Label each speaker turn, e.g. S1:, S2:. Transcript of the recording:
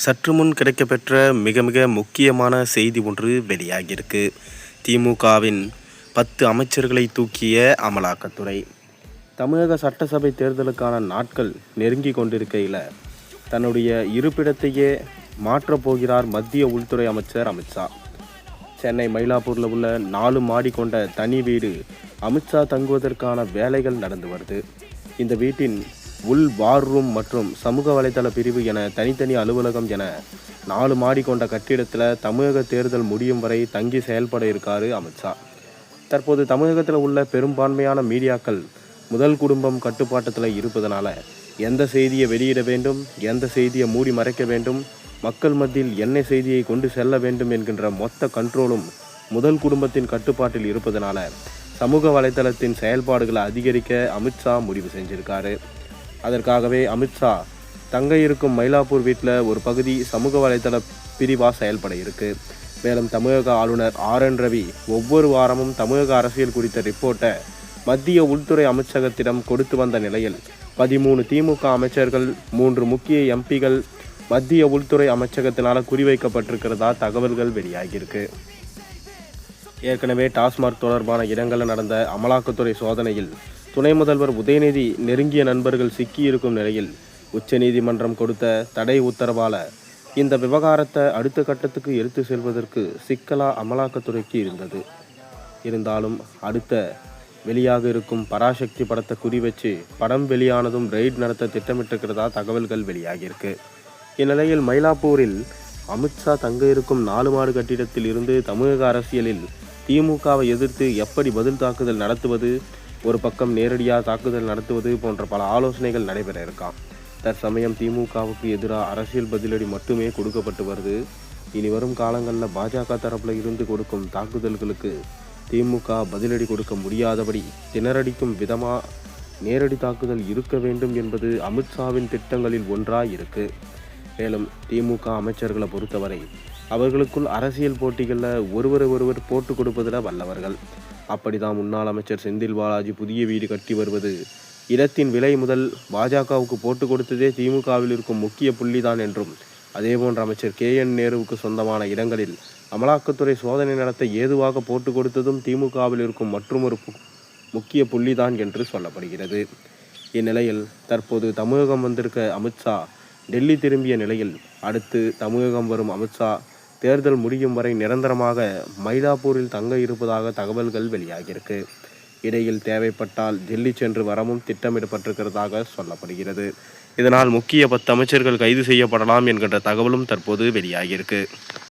S1: சற்று முன் கிடைக்கப்பெற்ற மிக மிக முக்கியமான செய்தி ஒன்று வெளியாகியிருக்கு. திமுகவின் 10 அமைச்சர்களை தூக்கிய அமலாக்கத்துறை. தமிழக சட்டசபை தேர்தலுக்கான நாட்கள் நெருங்கி கொண்டிருக்கையில் தன்னுடைய இருப்பிடத்தையே மாற்றப்போகிறார் மத்திய உள்துறை அமைச்சர் அமித்ஷா. சென்னை மயிலாப்பூரில் உள்ள 4 மாடி கொண்ட தனி வீடு அமித்ஷா தங்குவதற்கான வேலைகள் நடந்து வருது. இந்த வீட்டின் உள் வார் ரூம் மற்றும் சமூக வலைதள பிரிவு என தனித்தனி அலுவலகம் என 4 மாடி கொண்ட கட்டிடத்தில் தமிழக தேர்தல் முடியும் வரை தங்கி செயல்பட இருக்காரு அமித்ஷா. தற்போது தமிழகத்தில் உள்ள பெரும்பான்மையான மீடியாக்கள் முதல் குடும்பம் கட்டுப்பாட்டத்தில் இருப்பதனால எந்த செய்தியை வெளியிட வேண்டும், எந்த செய்தியை மூடி மறைக்க வேண்டும், மக்கள் மத்தியில் என்ன செய்தியை கொண்டு செல்ல வேண்டும் என்கின்ற மொத்த கண்ட்ரோலும் முதல் குடும்பத்தின் கட்டுப்பாட்டில் இருப்பதனால சமூக வலைதளத்தின் செயல்பாடுகளை அதிகரிக்க அமித்ஷா முடிவு செஞ்சிருக்காரு. அதற்காகவே அமித்ஷா தங்க இருக்கும் மயிலாப்பூர் வீட்டில் ஒரு பகுதி சமூக வலைதள பிரிவாக செயல்பட இருக்கு. மேலும் தமிழக ஆளுநர் RN ரவி ஒவ்வொரு வாரமும் தமிழக அரசியல் குறித்த ரிப்போர்ட்டை மத்திய உள்துறை அமைச்சகத்திடம் கொடுத்து வந்த நிலையில் 13 திமுக அமைச்சர்கள், 3 முக்கிய MPகள் மத்திய உள்துறை அமைச்சகத்தினால் குறிவைக்கப்பட்டிருக்கிறதா தகவல்கள் வெளியாகியிருக்கு. ஏற்கனவே டாஸ்மாக் தொடர்பான இடங்களில் நடந்த அமலாக்கத்துறை சோதனையில் துணை முதல்வர் உதயநிதி நெருங்கிய நண்பர்கள் சிக்கியிருக்கும் நிலையில் உச்சநீதிமன்றம் கொடுத்த தடை உத்தரவால இந்த விவகாரத்தை அடுத்த கட்டத்துக்கு எடுத்து செல்வதற்கு சிக்கலா அமலாக்கத்துறைக்கு இருந்தது. இருந்தாலும் அடுத்த வெளியாக இருக்கும் பராசக்தி படத்தை குறிவச்சு படம் வெளியானதும் ரெய்ட் நடத்த திட்டமிட்டிருக்கிறதா தகவல்கள் வெளியாகியிருக்கு. இந்நிலையில் மயிலாப்பூரில் அமித்ஷா தங்க இருக்கும் 4 மாடு கட்டிடத்தில் இருந்து தமிழக அரசியலில் திமுகவை எதிர்த்து எப்படி பதில் தாக்குதல் நடத்துவது, ஒரு பக்கம் நேரடியாக தாக்குதல் நடத்துவது போன்ற பல ஆலோசனைகள் நடைபெற இருக்காம். தற்சமயம் திமுகவுக்கு எதிராக அரசியல் பதிலடி மட்டுமே கொடுக்கப்பட்டு வருது. இனி வரும் காலங்களில் பாஜக தரப்பில் இருந்து கொடுக்கும் தாக்குதல்களுக்கு திமுக பதிலடி கொடுக்க முடியாதபடி திணறடிக்கும் விதமாக நேரடி தாக்குதல் இருக்க வேண்டும் என்பது அமித்ஷாவின் திட்டங்களில் ஒன்றாக இருக்கு. மேலும் திமுக அமைச்சர்களை பொறுத்தவரை அவர்களுக்குள் அரசியல் போட்டிகளில் ஒருவர் போட்டு கொடுப்பதில் வல்லவர்கள். அப்படிதான் முன்னாள் அமைச்சர் செந்தில் பாலாஜி புதிய வீடு கட்டி வருவது இடத்தின் விலை முதல் பாஜகவுக்கு போட்டு கொடுத்ததே திமுகவில் இருக்கும் முக்கிய புள்ளிதான் என்றும், அதேபோன்ற அமைச்சர் KN நேருவுக்கு சொந்தமான இடங்களில் அமலாக்கத்துறை சோதனை நடத்த ஏதுவாக போட்டு கொடுத்ததும் திமுகவில் இருக்கும் மற்றொரு முக்கிய புள்ளிதான் என்று சொல்லப்படுகிறது. இந்நிலையில் தற்போது தமிழகம் வந்திருக்க அமித்ஷா டெல்லி திரும்பிய நிலையில் அடுத்து தமிழகம் வரும் அமித்ஷா தேர்தல் முடியும் வரை நிரந்தரமாக மயிலாப்பூரில் தங்க இருப்பதாக தகவல்கள் வெளியாகியிருக்கு. இடையில் தேவைப்பட்டால் டெல்லி சென்று வரவும் திட்டமிடப்பட்டிருக்கிறதாக சொல்லப்படுகிறது. இதனால் முக்கிய 10 அமைச்சர்கள் கைது செய்யப்படலாம் என்கின்ற தகவலும் தற்போது வெளியாகியிருக்கு.